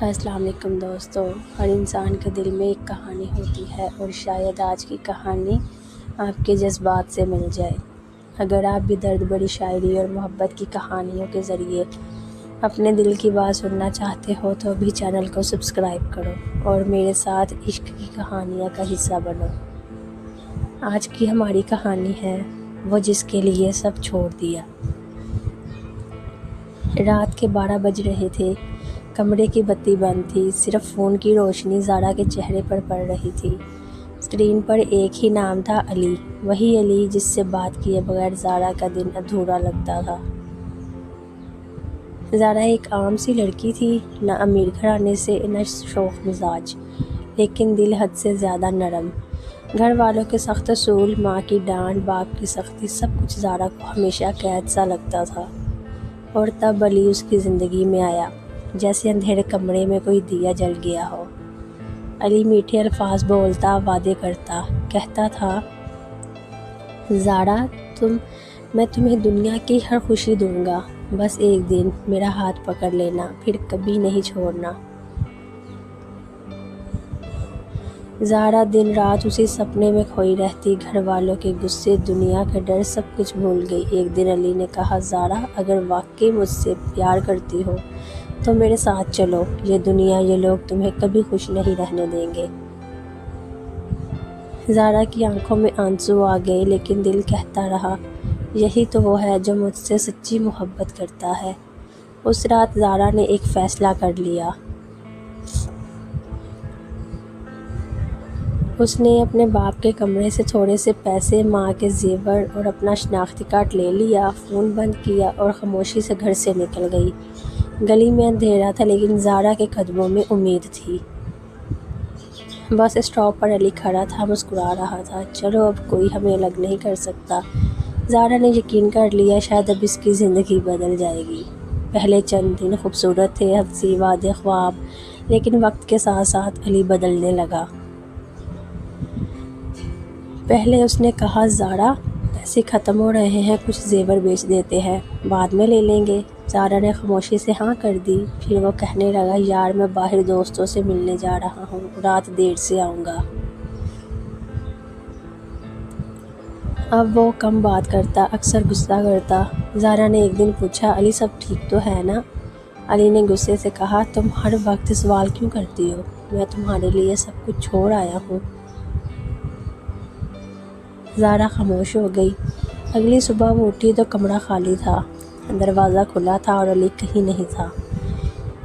السلام علیکم دوستو، ہر انسان کے دل میں ایک کہانی ہوتی ہے اور شاید آج کی کہانی آپ کے جذبات سے مل جائے۔ اگر آپ بھی درد بھری شاعری اور محبت کی کہانیوں کے ذریعے اپنے دل کی بات سننا چاہتے ہو تو ابھی چینل کو سبسکرائب کرو اور میرے ساتھ عشق کی کہانیاں کا حصہ بنو۔ آج کی ہماری کہانی ہے وہ جس کے لیے سب چھوڑ دیا۔ رات کے 12 بج رہے تھے، کمرے کی بتی بند تھی، صرف فون کی روشنی زارا کے چہرے پر پڑ رہی تھی۔ اسکرین پر ایک ہی نام تھا، علی، وہی علی جس سے بات کیے بغیر زارا کا دن ادھورا لگتا تھا۔ زارا ایک عام سی لڑکی تھی، نہ امیر گھرانے سے نہ شوخ مزاج، لیکن دل حد سے زیادہ نرم۔ گھر والوں کے سخت اصول، ماں کی ڈانٹ، باپ کی سختی، سب کچھ زارا کو ہمیشہ قید سا لگتا تھا۔ اور تب علی اس کی زندگی میں آیا، جیسے اندھیرے کمرے میں کوئی دیا جل گیا ہو۔ علی میٹھے الفاظ بولتا، وعدے کرتا، کہتا تھا، زارا میں تمہیں دنیا کی ہر خوشی دوں گا، بس ایک دن میرا ہاتھ پکڑ لینا، پھر کبھی نہیں چھوڑنا۔ زارا دن رات اسی سپنے میں کھوئی رہتی، گھر والوں کے غصے، دنیا کا ڈر، سب کچھ بھول گئی۔ ایک دن علی نے کہا، زارا اگر واقعی مجھ سے پیار کرتی ہو تو میرے ساتھ چلو، یہ دنیا، یہ لوگ تمہیں کبھی خوش نہیں رہنے دیں گے۔ زارا کی آنکھوں میں آنسو آ گئے، لیکن دل کہتا رہا، یہی تو وہ ہے جو مجھ سے سچی محبت کرتا ہے۔ اس رات زارا نے ایک فیصلہ کر لیا۔ اس نے اپنے باپ کے کمرے سے تھوڑے سے پیسے، ماں کے زیور اور اپنا شناختی کارڈ لے لیا، فون بند کیا اور خاموشی سے گھر سے نکل گئی۔ گلی میں اندھیرا تھا، لیکن زارا کے قدموں میں امید تھی۔ بس اسٹاپ پر علی کھڑا تھا، مسکرا رہا تھا، چلو اب کوئی ہمیں الگ نہیں کر سکتا۔ زارا نے یقین کر لیا، شاید اب اس کی زندگی بدل جائے گی۔ پہلے چند دن خوبصورت تھے، ہنسی، وعدے، خواب، لیکن وقت کے ساتھ ساتھ علی بدلنے لگا۔ پہلے اس نے کہا، زارا پیسے ختم ہو رہے ہیں، کچھ زیور بیچ دیتے ہیں، بعد میں لے لیں گے۔ زارا نے خاموشی سے ہاں کر دی۔ پھر وہ کہنے لگا، یار میں باہر دوستوں سے ملنے جا رہا ہوں، رات دیر سے آؤں گا۔ اب وہ کم بات کرتا، اکثر غصہ کرتا۔ زارا نے ایک دن پوچھا، علی سب ٹھیک تو ہے نا؟ علی نے غصے سے کہا، تم ہر وقت سوال کیوں کرتی ہو؟ میں تمہارے لیے سب کچھ چھوڑ آیا ہوں۔ زارا خاموش ہو گئی۔ اگلی صبح وہ اٹھی تو کمرہ خالی تھا، دروازہ کھلا تھا اور علی کہیں نہیں تھا۔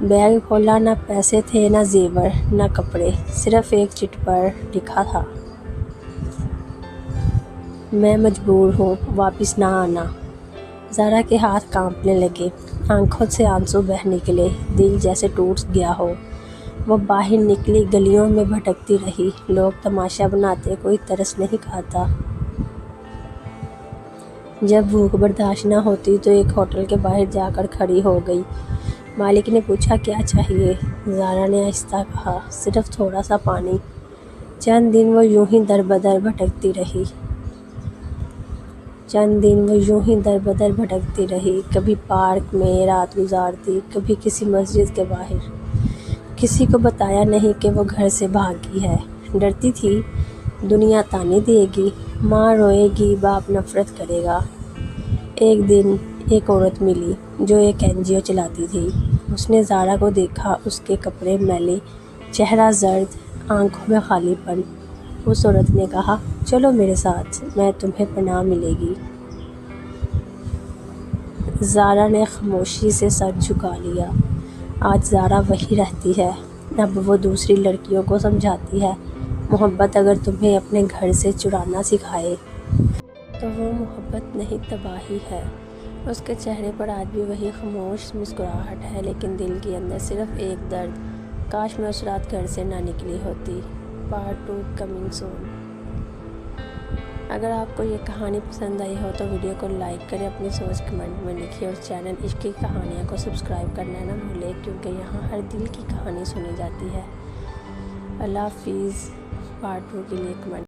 بیگ کھولا، نہ پیسے تھے، نہ زیور، نہ کپڑے، صرف ایک چٹ پر لکھا تھا، میں مجبور ہوں، واپس نہ آنا۔ زارا کے ہاتھ کانپنے لگے، آنکھوں سے آنسو بہہ نکلے، دل جیسے ٹوٹ گیا ہو۔ وہ باہر نکلی، گلیوں میں بھٹکتی رہی، لوگ تماشا بناتے، کوئی ترس نہیں کھاتا۔ جب بھوک برداشت نہ ہوتی تو ایک ہوٹل کے باہر جا کر کھڑی ہو گئی۔ مالک نے پوچھا، کیا چاہیے؟ زارا نے آہستہ کہا، صرف تھوڑا سا پانی۔ چند دن وہ یوں ہی در بدر بھٹکتی رہی، کبھی پارک میں رات گزارتی، کبھی کسی مسجد کے باہر۔ کسی کو بتایا نہیں کہ وہ گھر سے بھاگی ہے، ڈرتی تھی دنیا طعنے دے گی، ماں روئے گی، باپ نفرت کرے گا۔ ایک دن ایک عورت ملی جو ایک NGO چلاتی تھی۔ اس نے زارا کو دیکھا، اس کے کپڑے میلے، چہرہ زرد، آنکھوں میں خالی پن۔ اس عورت نے کہا، چلو میرے ساتھ، میں تمہیں پناہ ملے گی۔ زارا نے خاموشی سے سر جھکا لیا۔ آج زارا وہی رہتی ہے، اب وہ دوسری لڑکیوں کو سمجھاتی ہے، محبت اگر تمہیں اپنے گھر سے چرانا سکھائے تو وہ محبت نہیں، تباہی ہے۔ اس کے چہرے پر آج بھی وہی خاموش مسکراہٹ ہے، لیکن دل کے اندر صرف ایک درد، کاش میں اس رات گھر سے نہ نکلی ہوتی۔ پارٹ 2 کمنگ سون۔ اگر آپ کو یہ کہانی پسند آئی ہو تو ویڈیو کو لائک کریں، اپنی سوچ کمنٹ میں لکھیں اور چینل عشق کی کہانیاں کو سبسکرائب کرنا نہ بھولیں، کیونکہ یہاں ہر دل کی کہانی سنی جاتی ہے۔ اللہ حافظ۔ پارٹ 2 کے لیے کمنٹ